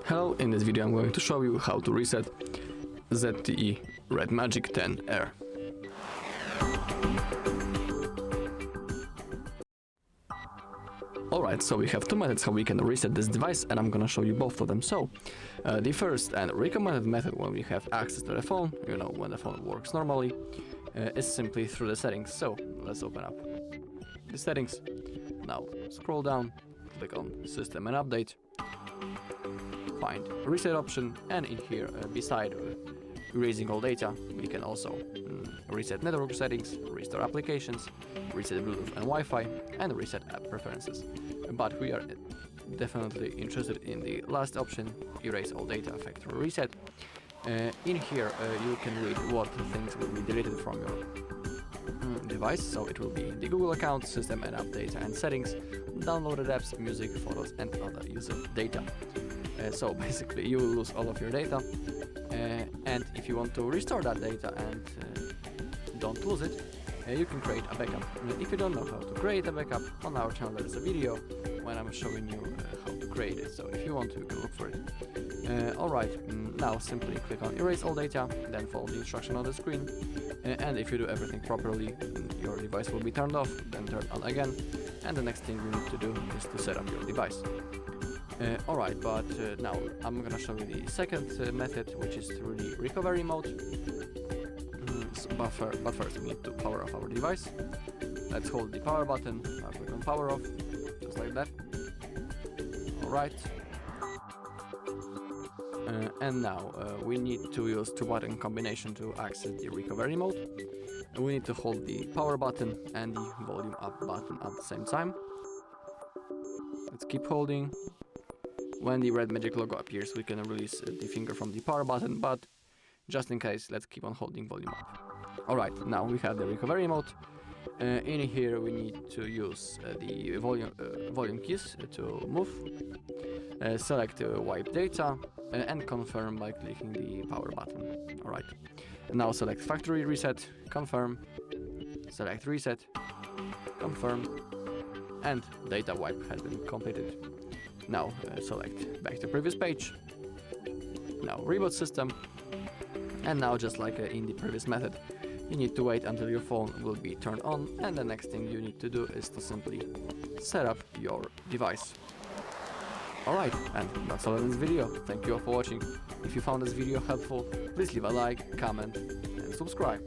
Hello, in this video I'm going to show you how to reset ZTE RedMagic 10R. Alright, so we have two methods how we can reset this device, and I'm gonna show you both of them. So, the first and recommended method when we have access to the phone, you know, when the phone works normally, is simply through the settings. So, let's open up the settings. Now, scroll down, click on System and Update, find Reset option, and in here, beside erasing all data, we can also reset network settings, restore applications, reset Bluetooth and Wi-Fi, and reset app preferences. But we are definitely interested in the last option, erase all data factory reset. In here you can read what things will be deleted from your device, so it will be the Google account, system and app data and settings, downloaded apps, music, photos and other user data. So basically you will lose all of your data, and if you want to restore that data and don't lose it, you can create a backup. If you don't know how to create a backup, on our channel there is a video when I'm showing you how to create it, so if you want to, you can look for it. Alright, now simply click on erase all data, then follow the instruction on the screen, and if you do everything properly, your device will be turned off, then turn on again, and the next thing you need to do is to set up your device. Alright, but now I'm gonna show you the second method, which is through the recovery mode. But first we need to power off our device. Let's hold the power button, now click on power off, just like that. Alright. And now we need to use two button combination to access the recovery mode. We need to hold the power button and the volume up button at the same time. Let's keep holding. When the RedMagic logo appears, we can release the finger from the power button, but just in case, let's keep on holding volume up. Alright, now we have the recovery mode. In here we need to use the volume keys to move. Select wipe data and confirm by clicking the power button. Alright, now select factory reset, confirm, select reset, confirm, and data wipe has been completed. Now select back to previous page, now reboot system, and now just like in the previous method, you need to wait until your phone will be turned on, and the next thing you need to do is to simply set up your device. Alright, and that's all in this video. Thank you all for watching. If you found this video helpful, please leave a like, comment and subscribe.